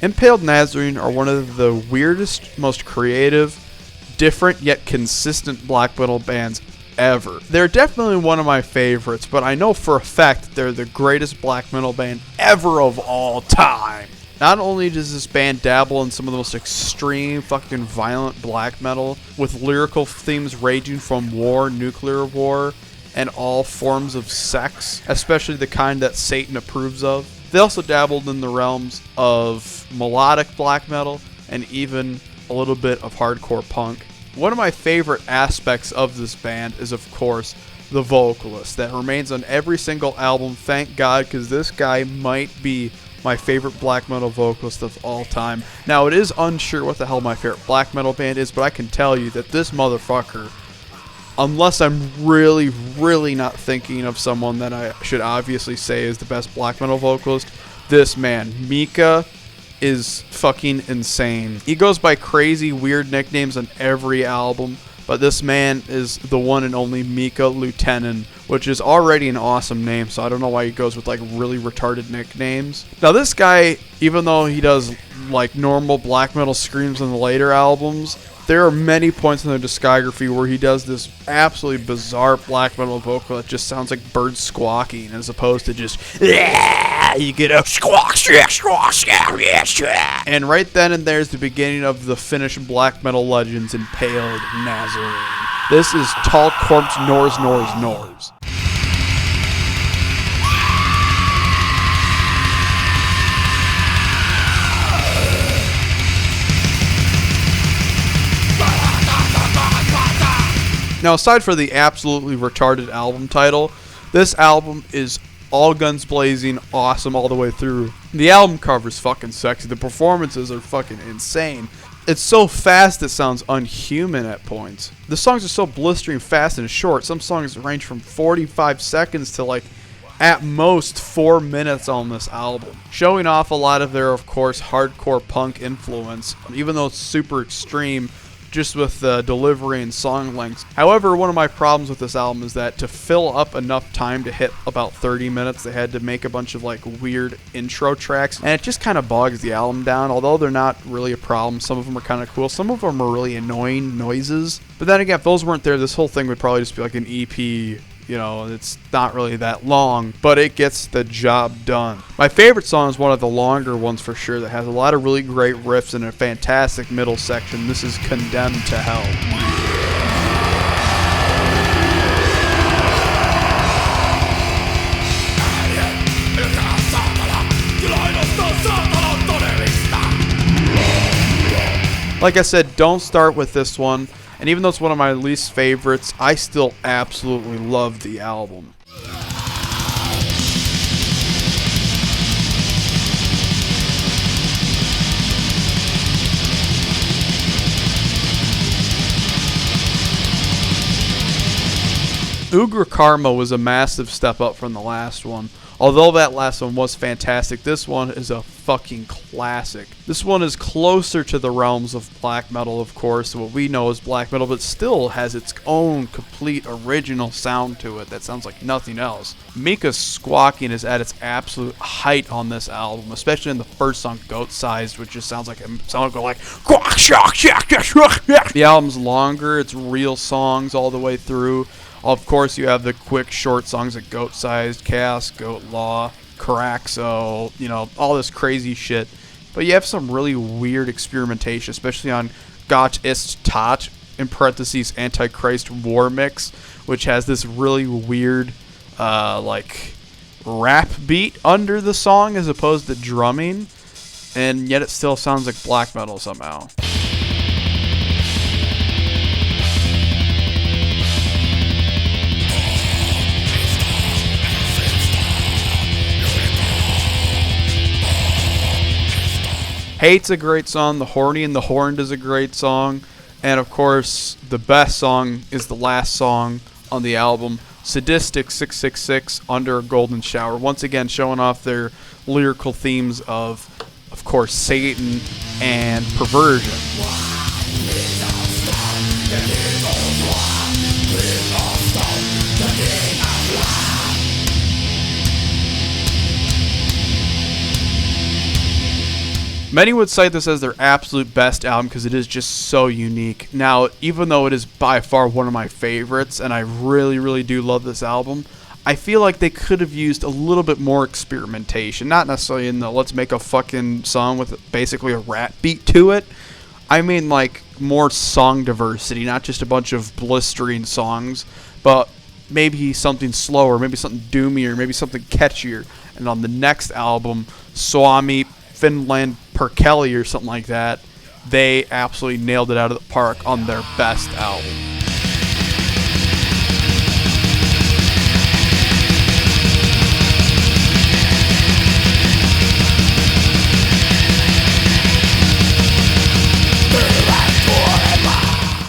Impaled Nazarene are one of the weirdest, most creative, different yet consistent black metal bands ever. They're definitely one of my favorites, but I know for a fact they're the greatest black metal band ever of all time. Not only does this band dabble in some of the most extreme, fucking violent black metal, with lyrical themes ranging from war, nuclear war, and all forms of sex, especially the kind that Satan approves of. They also dabbled in the realms of melodic black metal and even a little bit of hardcore punk. One of my favorite aspects of this band is, of course, the vocalist that remains on every single album. Thank God, because this guy might be my favorite black metal vocalist of all time. Now, it is unsure what the hell my favorite black metal band is, but I can tell you that this motherfucker, unless I'm really, really not thinking of someone that I should obviously say is the best black metal vocalist, this man, Mika, is fucking insane. He goes by crazy, weird nicknames on every album, but this man is the one and only Mika Lieutenant, which is already an awesome name, so I don't know why he goes with like really retarded nicknames. Now this guy, even though he does like normal black metal screams on the later albums, there are many points in the discography where he does this absolutely bizarre black metal vocal that just sounds like birds squawking as opposed to just you get a squawk, and right then and there's the beginning of the Finnish black metal legends, Impaled Nazarene. This is Tall Corpse Norz. Now, aside from the absolutely retarded album title, this album is all guns blazing, awesome all the way through. The album cover's fucking sexy. The performances are fucking insane. It's so fast it sounds unhuman at points. The songs are so blistering fast and short. Some songs range from 45 seconds to like at most 4 minutes on this album, showing off a lot of their, of course, hardcore punk influence, even though it's super extreme just with the delivery and song lengths. However, one of my problems with this album is that to fill up enough time to hit about 30 minutes, they had to make a bunch of like weird intro tracks, and it just kind of bogs the album down. Although they're not really a problem, some of them are kind of cool, some of them are really annoying noises. But then again, if those weren't there, this whole thing would probably just be like an EP. You know, it's not really that long, but it gets the job done. My favorite song is one of the longer ones for sure that has a lot of really great riffs and a fantastic middle section. This is Condemned to Hell. Like I said, don't start with this one. And even though it's one of my least favorites, I still absolutely love the album. Ugra-Karma was a massive step up from the last one. Although that last one was fantastic, this one is a fucking classic. This one is closer to the realms of black metal, of course, what we know as black metal, but still has its own complete original sound to it that sounds like nothing else. Mika's squawking is at its absolute height on this album, especially in the first song, Goat Sized, which just sounds like quack shock. The album's longer, it's real songs all the way through. Of course, you have the quick, short songs like Goat Sized, Chaos, Goat Law, Caraxo, you know, all this crazy shit. But you have some really weird experimentation, especially on Gott ist Tat, in parentheses, Antichrist War Mix, which has this really weird, like, rap beat under the song as opposed to drumming, and yet it still sounds like black metal somehow. Hate's a great song, The Horny and the Horned is a great song, and of course, the best song is the last song on the album, Sadistic 666, Under a Golden Shower. Once again, showing off their lyrical themes of course, Satan and perversion. Many would cite this as their absolute best album because it is just so unique. Now, even though it is by far one of my favorites, and I really, really do love this album, I feel like they could have used a little bit more experimentation. Not necessarily in the let's make a fucking song with basically a rap beat to it. I mean, like, more song diversity, not just a bunch of blistering songs, but maybe something slower, maybe something doomier, maybe something catchier. And on the next album, Suomi, Finland, Perkele, or something like that, they absolutely nailed it out of the park on their best album.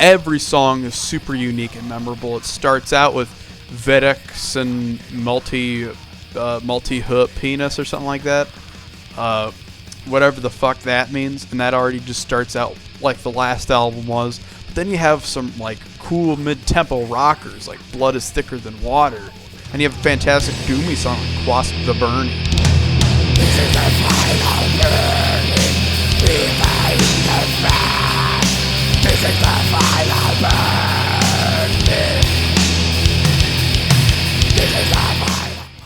Every song is super unique and memorable. It starts out with Vigorous and multi-hook penis or something like that. Whatever the fuck that means. And that already just starts out like the last album was. But then you have some like cool mid-tempo rockers like Blood is Thicker Than Water. And you have a fantastic doomy song like Quasp the Burning. This is the final burning. This is the final burning. This is the final.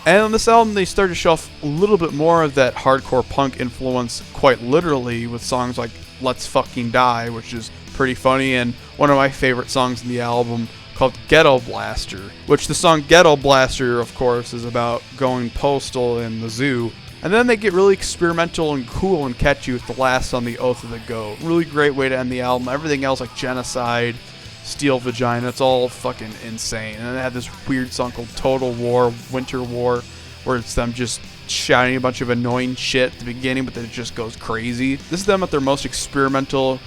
And on this album, they start to show off a little bit more of that hardcore punk influence, quite literally, with songs like Let's Fucking Die, which is pretty funny, and one of my favorite songs in the album called Ghetto Blaster, which the song Ghetto Blaster, of course, is about going postal in the zoo. And then they get really experimental and cool and catchy with the last song, The Oath of the Goat. Really great way to end the album. Everything else like Genocide, Steel Vagina, it's all fucking insane. And then they have this weird song called Total War, Winter War, where it's them just shouting a bunch of annoying shit at the beginning, but then it just goes crazy. This is them at their most experimental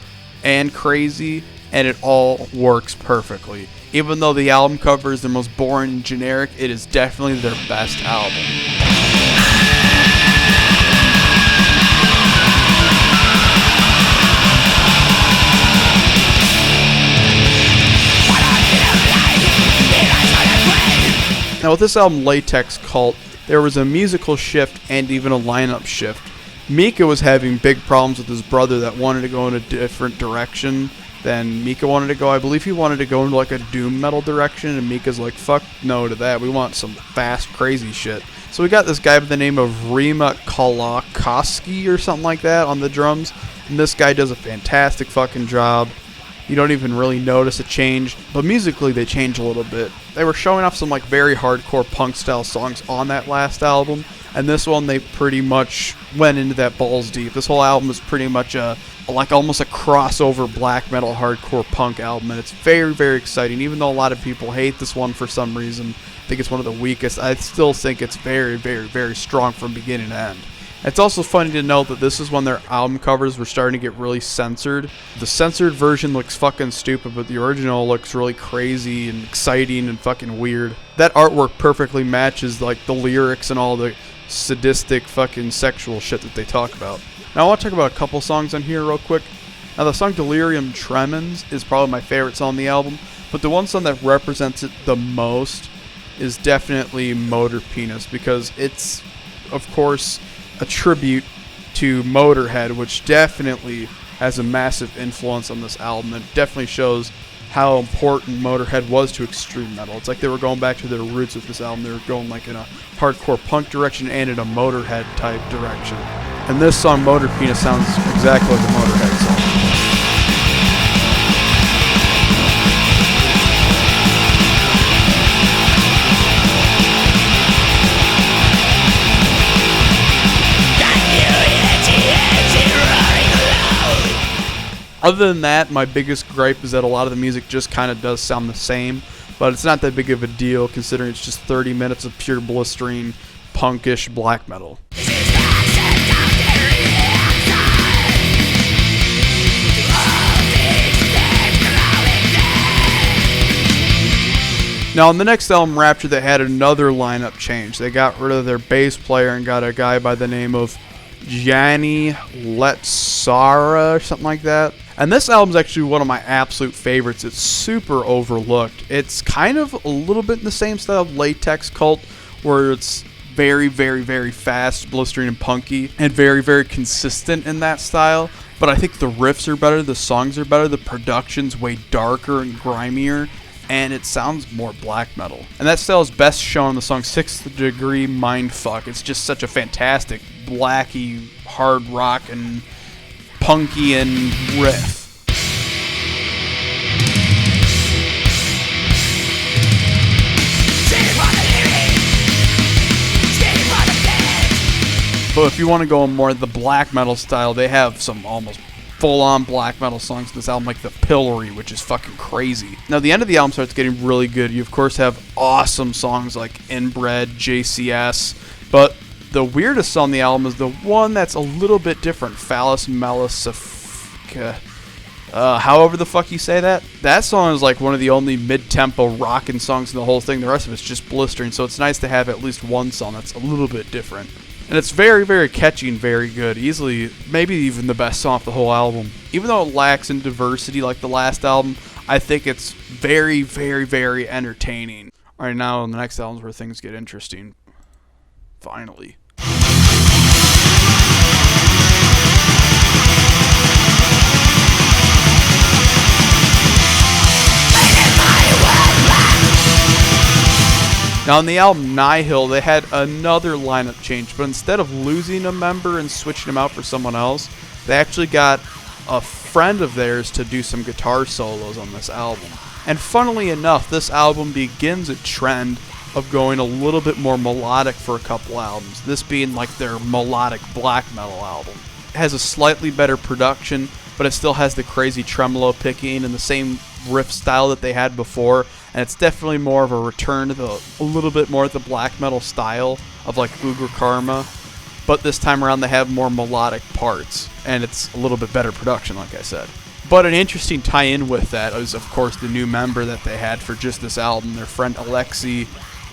and crazy, and it all works perfectly. Even though the album cover is their most boring and generic, it is definitely their best album. Now with this album, Latex Cult, there was a musical shift and even a lineup shift. Mika was having big problems with his brother that wanted to go in a different direction than Mika wanted to go. I believe he wanted to go into like a doom metal direction, and Mika's like, fuck no to that. We want some fast, crazy shit. So we got this guy by the name of Rima Kalakoski or something like that on the drums, and this guy does a fantastic fucking job. You don't even really notice a change, but musically they change a little bit. They were showing off some like very hardcore punk style songs on that last album, and this one they pretty much went into that balls deep. This whole album is pretty much like almost a crossover black metal hardcore punk album, and it's very, very exciting. Even though a lot of people hate this one for some reason, I think it's one of the weakest, I still think it's very, very, very strong from beginning to end. It's also funny to note that this is when their album covers were starting to get really censored. The censored version looks fucking stupid, but the original looks really crazy and exciting and fucking weird. That artwork perfectly matches like the lyrics and all the sadistic fucking sexual shit that they talk about. Now I want to talk about a couple songs on here real quick. Now the song Delirium Tremens is probably my favorite song on the album, but the one song that represents it the most is definitely Motor Penis, because it's, of course, a tribute to Motorhead, which definitely has a massive influence on this album. It definitely shows how important Motorhead was to extreme metal. It's like they were going back to their roots with this album. They were going like in a hardcore punk direction and in a Motorhead type direction. And this song, Motor Penis, sounds exactly like a Motorhead song. Other than that, my biggest gripe is that a lot of the music just kind of does sound the same, but it's not that big of a deal considering it's just 30 minutes of pure blistering, punkish black metal. Now, on the next album, Rapture, they had another lineup change. They got rid of their bass player and got a guy by the name of Gianni Letsara or something like that. And this album's actually one of my absolute favorites. It's super overlooked. It's kind of a little bit in the same style of Latex Cult, where it's very, very, very fast, blistering and punky, and very, very consistent in that style. But I think the riffs are better, the songs are better, the production's way darker and grimier, and it sounds more black metal. And that style is best shown in the song 6th Degree Mindfuck. It's just such a fantastic, blacky, hard rock and punky and riff. But if you want to go more the black metal style, they have some almost full-on black metal songs in this album, like The Pillory, which is fucking crazy. Now, the end of the album starts getting really good. You, of course, have awesome songs like Inbred, JCS, but the weirdest song on the album is the one that's a little bit different, Phallus Melisifka. However the fuck you say that. That song is like one of the only mid-tempo rockin' songs in the whole thing. The rest of it's just blistering, so it's nice to have at least one song that's a little bit different. And it's very, very catchy and very good. Easily, maybe even the best song off the whole album. Even though it lacks in diversity like the last album, I think it's very, very, very entertaining. Alright, now on the next album is where things get interesting. Finally. Now, on the album Nihil, they had another lineup change, but instead of losing a member and switching him out for someone else, they actually got a friend of theirs to do some guitar solos on this album. And funnily enough, this album begins a trend of going a little bit more melodic for a couple albums, this being like their melodic black metal album. It has a slightly better production, but it still has the crazy tremolo picking and the same riff style that they had before, and it's definitely more of a return to a little bit more of the black metal style of like Ugra-Karma, but this time around they have more melodic parts, and it's a little bit better production, like I said. But an interesting tie-in with that is, of course, the new member that they had for just this album, their friend Alexei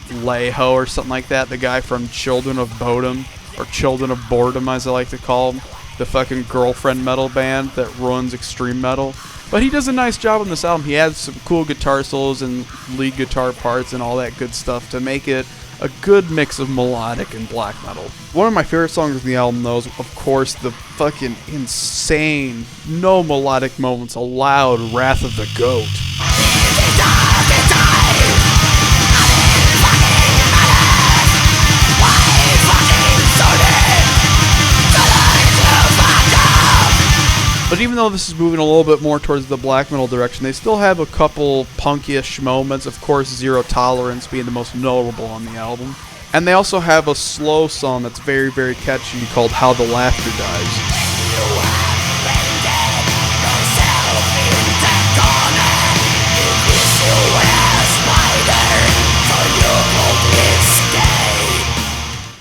Leho or something like that, the guy from Children of Bodom, or Children of Boredom as I like to call him, the fucking girlfriend metal band that ruins extreme metal. But he does a nice job on this album. He adds some cool guitar solos and lead guitar parts and all that good stuff to make it a good mix of melodic and black metal. One of my favorite songs on the album, though, is, of course, the fucking insane, no melodic moments, a loud Wrath of the Goat. But even though this is moving a little bit more towards the black metal direction, they still have a couple punkish moments, of course Zero Tolerance being the most notable on the album. And they also have a slow song that's very, very catchy called How the Laughter Dies.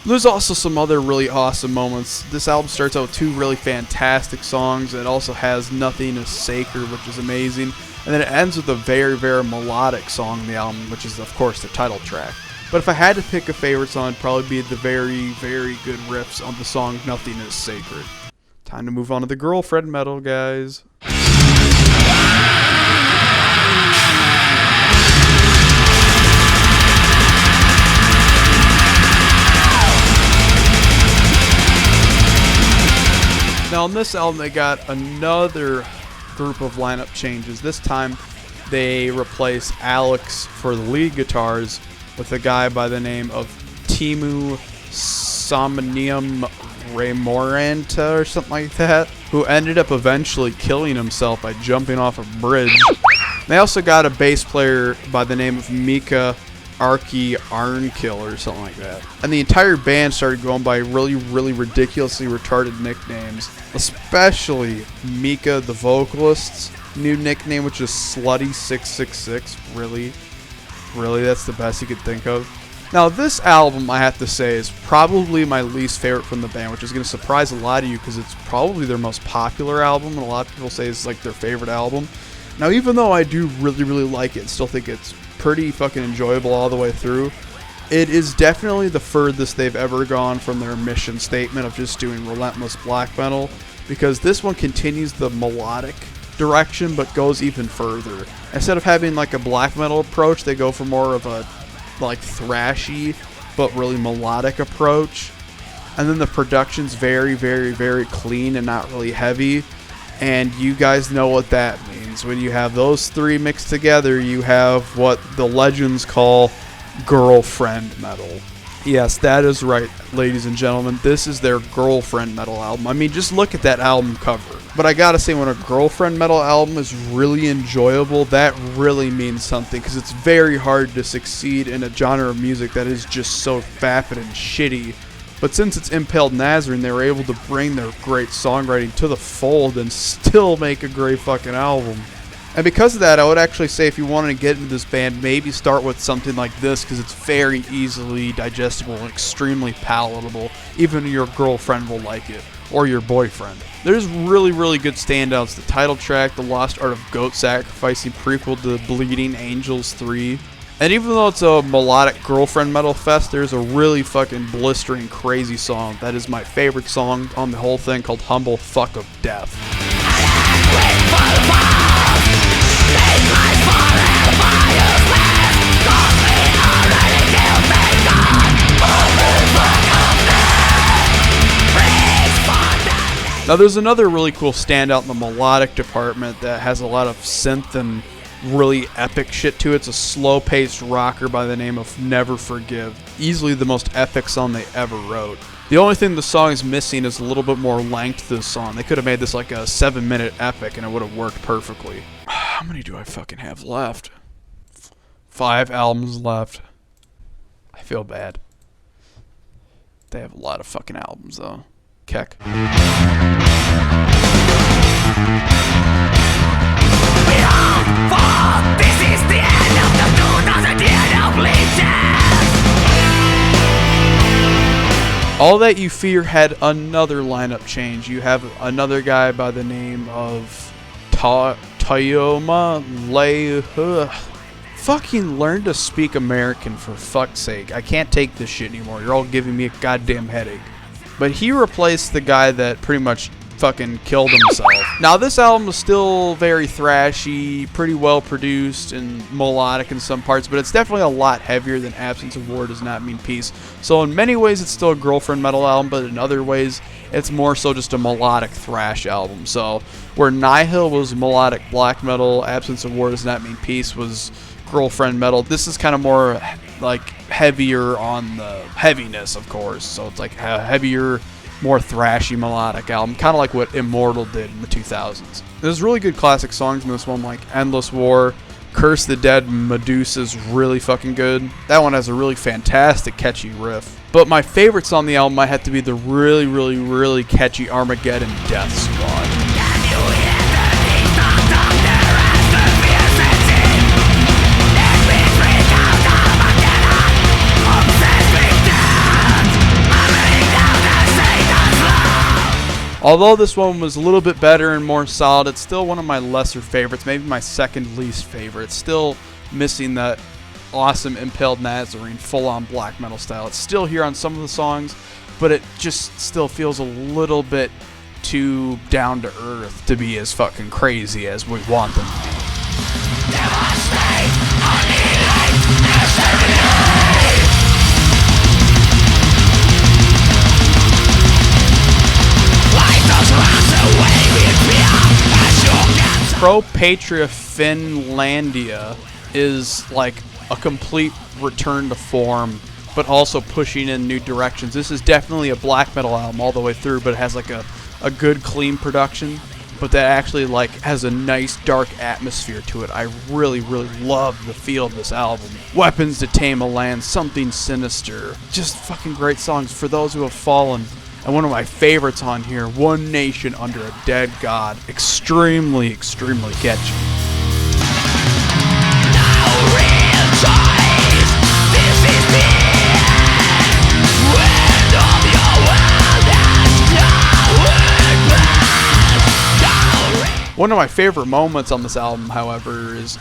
There's also some other really awesome moments. This album starts out with two really fantastic songs. It also has Nothing is Sacred, which is amazing. And then it ends with a very, very melodic song on the album, which is, of course, the title track. But if I had to pick a favorite song, it'd probably be the very, very good riffs on the song Nothing is Sacred. Time to move on to the girlfriend metal, guys. Now on this album they got another group of lineup changes. This time they replace Alex for the lead guitars with a guy by the name of Timu Somnium Remoranta or something like that, who ended up eventually killing himself by jumping off a bridge. They also got a bass player by the name of Mika Arki Arnkill or something like that. And the entire band started going by really, really ridiculously retarded nicknames, especially Mika, the vocalist's new nickname, which is Slutty666. Really, that's the best you could think of. Now, this album, I have to say, is probably my least favorite from the band, which is going to surprise a lot of you because it's probably their most popular album, and a lot of people say it's like their favorite album. Now, even though I do really, really like it and still think it's pretty fucking enjoyable all the way through, it is definitely the furthest they've ever gone from their mission statement of just doing relentless black metal, because this one continues the melodic direction but goes even further. Instead of having like a black metal approach, they go for more of a like thrashy but really melodic approach. And then the production's very, very, very clean and not really heavy. And you guys know what that means. When you have those three mixed together, you have what the legends call girlfriend metal. Yes, that is right, ladies and gentlemen. This is their girlfriend metal album. I mean, just look at that album cover. But I gotta say, when a girlfriend metal album is really enjoyable, that really means something, because it's very hard to succeed in a genre of music that is just so vapid and shitty. But since it's Impaled Nazarene, they were able to bring their great songwriting to the fold and still make a great fucking album. And because of that, I would actually say if you wanted to get into this band, maybe start with something like this, because it's very easily digestible and extremely palatable. Even your girlfriend will like it, or your boyfriend. There's really, really good standouts. The title track, The Lost Art of Goat Sacrificing, prequel to Bleeding Angels 3. And even though it's a melodic girlfriend metal fest, there's a really fucking blistering, crazy song that is my favorite song on the whole thing, called Humble Fuck of Death. Now there's another really cool standout in the melodic department that has a lot of synth and really epic shit to it. It's a slow-paced rocker by the name of Never Forgive. Easily the most epic song they ever wrote. The only thing the song is missing is a little bit more length to the song. They could have made this like a 7-minute epic and it would have worked perfectly. How many do I fucking have left? 5 albums left. I feel bad. They have a lot of fucking albums though. Keck. All That You Fear had another lineup change. You have another guy by the name of Tayoma Lei. Fucking learn to speak American, for fuck's sake. I can't take this shit anymore. You're all giving me a goddamn headache. But he replaced the guy that pretty much fucking killed himself. Now this album is still very thrashy, pretty well produced and melodic in some parts, but it's definitely a lot heavier than Absence of War Does Not Mean Peace. So in many ways it's still a girlfriend metal album, but in other ways it's more so just a melodic thrash album. So where Nihil was melodic black metal, Absence of War Does Not Mean Peace was girlfriend metal, this is kind of more like heavier on the heaviness, of course. So it's like a heavier, more thrashy melodic album, kind of like what Immortal did in the 2000s. There's really good classic songs in this one, like Endless War, Curse the Dead Medusa's really fucking good. That one has a really fantastic, catchy riff. But my favorites on the album might have to be the really, really, really catchy Armageddon Death Squad. Although this one was a little bit better and more solid, it's still one of my lesser favorites, maybe my second least favorite. It's still missing that awesome Impaled Nazarene full-on black metal style. It's still here on some of the songs, but it just still feels a little bit too down to earth to be as fucking crazy as we want them to be. Patria Finlandia is like a complete return to form, but also pushing in new directions. This is definitely a black metal album all the way through, but it has like a good clean production, but that actually like has a nice dark atmosphere to it. I really, really love the feel of this album. Weapons to Tame a Land, Something Sinister, just fucking great songs. For Those Who Have Fallen. And one of my favorites on here, One Nation Under a Dead God. Extremely, extremely catchy. No real choice. This is the end of your world and one of my favorite moments on this album, however, is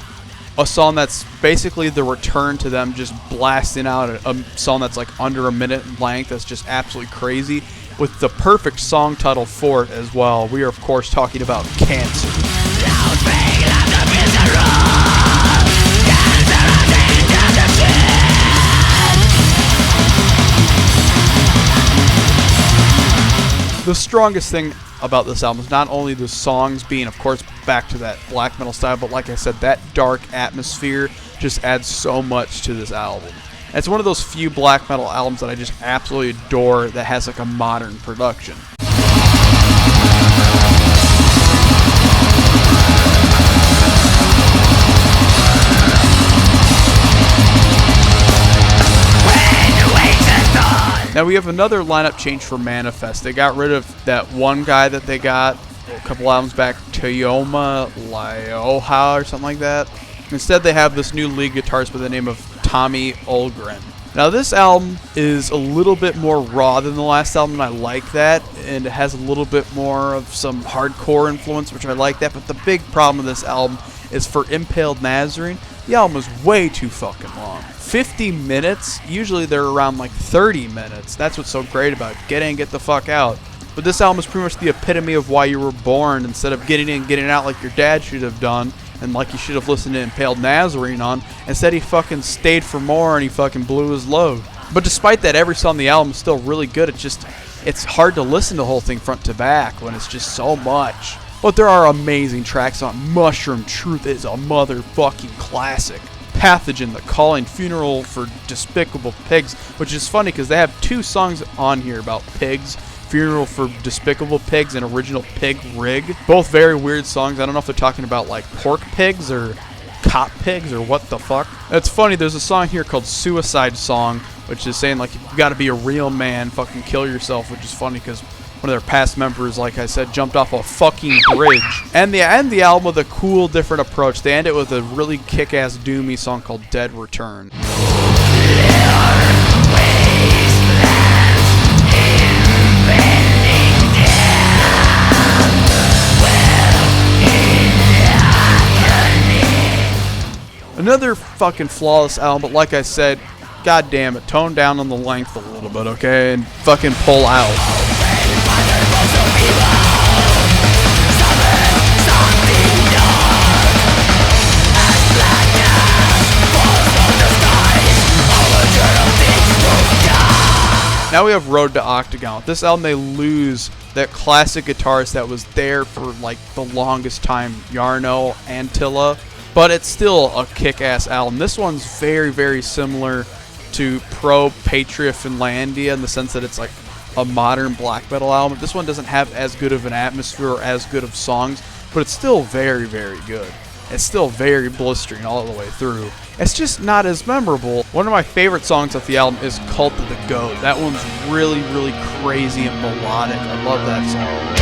a song that's basically the return to them just blasting out a song that's like under a minute in length that's just absolutely crazy, with the perfect song title for it as well. We are, of course, talking about Cancer. The strongest thing about this album is not only the songs being, of course, back to that black metal style, but like I said, that dark atmosphere just adds so much to this album. It's one of those few black metal albums that I just absolutely adore that has like a modern production. Now we have another lineup change for Manifest. They got rid of that one guy that they got a couple albums back, Toyoma Lioha or something like that. Instead, they have this new lead guitarist by the name of Tommy Olgren. Now this album is a little bit more raw than the last album, and I like that, and it has a little bit more of some hardcore influence, which I like that, but the big problem with this album is for Impaled Nazarene, the album is way too fucking long. 50 minutes? Usually they're around like 30 minutes. That's what's so great about it. Get in, get the fuck out. But this album is pretty much the epitome of why you were born. Instead of getting in, getting out like your dad should have done, and like you should have listened to Impaled Nazarene on, instead he fucking stayed for more and he fucking blew his load. But despite that, every song on the album is still really good. It's hard to listen to the whole thing front to back when it's just so much. But there are amazing tracks on Mushroom Truth is a motherfucking classic. Pathogen, The Calling, Funeral for Despicable Pigs, which is funny because they have two songs on here about pigs. Funeral for Despicable Pigs and Original Pig Rig. Both very weird songs. I don't know if they're talking about like pork pigs or cop pigs or what the fuck. It's funny, there's a song here called Suicide Song, which is saying like you gotta be a real man, fucking kill yourself, which is funny because one of their past members, like I said, jumped off a fucking bridge. And they end the album with a cool, different approach. They end it with a really kick-ass doomy song called Dead Return. Another fucking flawless album, but like I said, god damn it, tone down on the length a little bit, okay? And fucking pull out. Now we have Road to Octagon. With this album, they lose that classic guitarist that was there for like the longest time, Jarno Antila. But it's still a kick-ass album. This one's very, very similar to Patria Finlandia in the sense that it's like a modern black metal album. This one doesn't have as good of an atmosphere or as good of songs, but it's still very, very good. It's still very blistering all the way through. It's just not as memorable. One of my favorite songs off the album is Cult of the Goat. That one's really, really crazy and melodic. I love that song.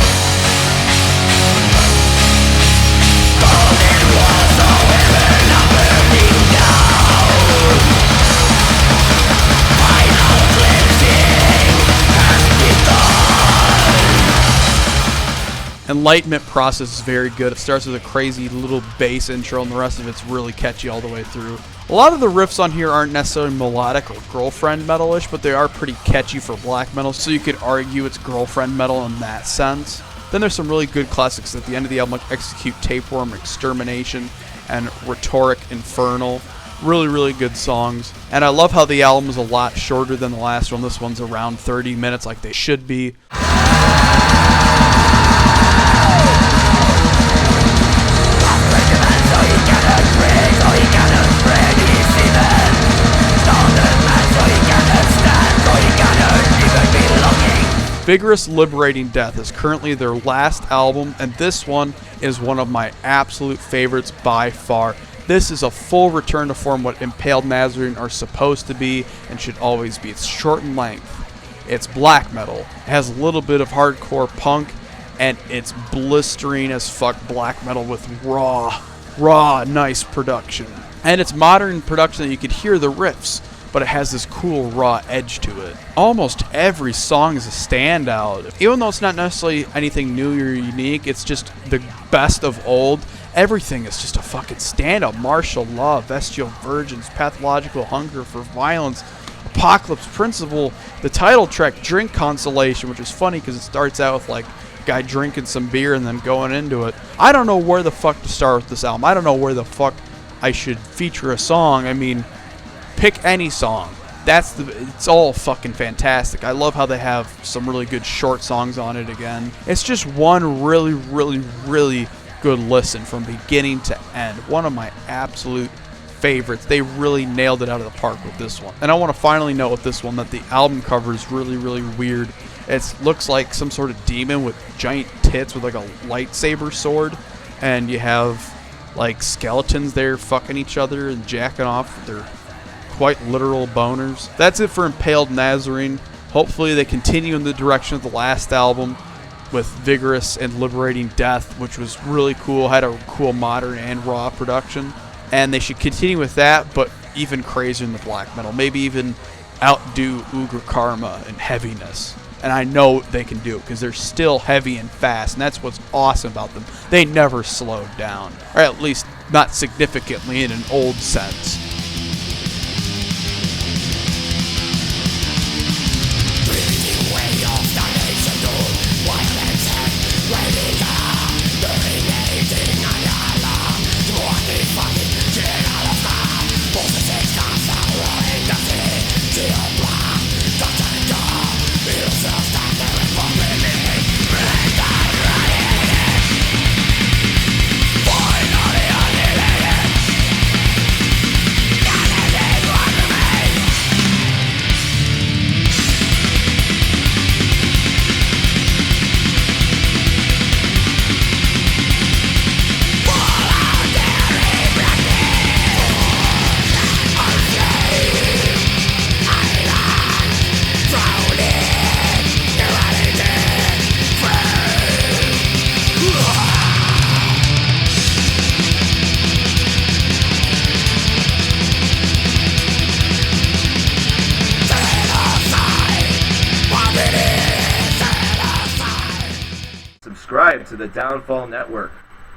Enlightenment Process is very good. It starts with a crazy little bass intro, and the rest of it's really catchy all the way through. A lot of the riffs on here aren't necessarily melodic or girlfriend metal-ish, but they are pretty catchy for black metal, so you could argue it's girlfriend metal in that sense. Then there's some really good classics at the end of the album, like Execute Tapeworm, Extermination, and Rhetoric Infernal. Really, really good songs. And I love how the album is a lot shorter than the last one. This one's around 30 minutes like they should be. Vigorous Liberating Death is currently their last album, and this one is one of my absolute favorites by far. This is a full return to form what Impaled Nazarene are supposed to be and should always be. It's short in length. It's black metal. It has a little bit of hardcore punk, and it's blistering as fuck black metal with raw, nice production. And it's modern production that you could hear the riffs, but it has this cool raw edge to it. Almost every song is a standout. Even though it's not necessarily anything new or unique, it's just the best of old. Everything is just a fucking standout. Martial Law, Bestial Virgins, Pathological Hunger for Violence, Apocalypse Principle, the title track, Drink Consolation, which is funny because it starts out with like a guy drinking some beer and then going into it. I don't know where the fuck to start with this album. I don't know where the fuck I should feature a song. I mean, pick any song. it's all fucking fantastic. I love how they have some really good short songs on it again. It's just one really, really, really good listen from beginning to end. One of my absolute favorites. They really nailed it out of the park with this one. And I want to finally note with this one that the album cover is really, really weird. It looks like some sort of demon with giant tits with like a lightsaber sword, and you have like skeletons there fucking each other and jacking off with their quite literal boners. That's it for Impaled Nazarene. Hopefully they continue in the direction of the last album with Vigorous and Liberating Death, which was really cool, had a cool modern and raw production. And they should continue with that, but even crazier in the black metal. Maybe even outdo Ugra-Karma in heaviness. And I know they can do it because they're still heavy and fast, and that's what's awesome about them. They never slowed down, or at least not significantly in an old sense. Subscribe to the Downfall Network.